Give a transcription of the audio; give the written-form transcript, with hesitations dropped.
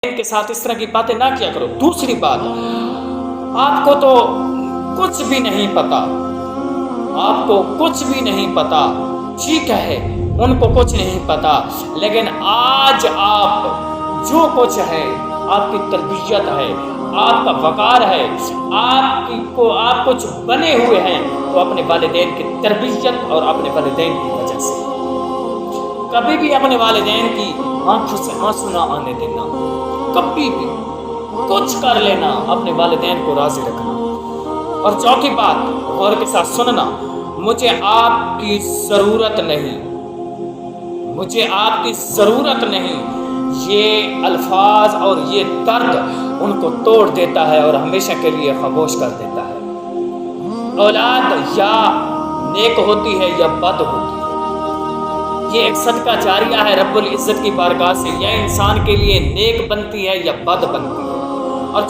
کے ساتھ اس طرح کی باتیں نہ کیا کرو۔ دوسری بات، آپ کو تو کچھ بھی نہیں پتا، آپ کو کچھ بھی نہیں پتا، ٹھیک ہے ان کو کچھ نہیں پتا، لیکن آج آپ جو کچھ ہے، آپ کی تربیت ہے، آپ کا وقار ہے، آپ کچھ بنے ہوئے ہیں تو اپنے والدین کی تربیت اور اپنے والدین کی وجہ سے۔ کبھی بھی اپنے والدین کی آنکھوں سے آنسو نہ آنے دینا، کبھی بھی کچھ کر لینا، اپنے والدین کو راضی رکھنا۔ اور چوتھی بات، غور کے ساتھ سننا، مجھے آپ کی ضرورت نہیں، مجھے آپ کی ضرورت نہیں، یہ الفاظ اور یہ درد ان کو توڑ دیتا ہے اور ہمیشہ کے لیے خاموش کر دیتا ہے۔ اولاد یا نیک ہوتی ہے یا بد ہوتی ہے، یہ ایک صدقہ جاریہ ہے رب العزت کی بارگاہ سے، یا انسان کے لیے نیک بنتی ہے یا بد بنتی ہے۔ اور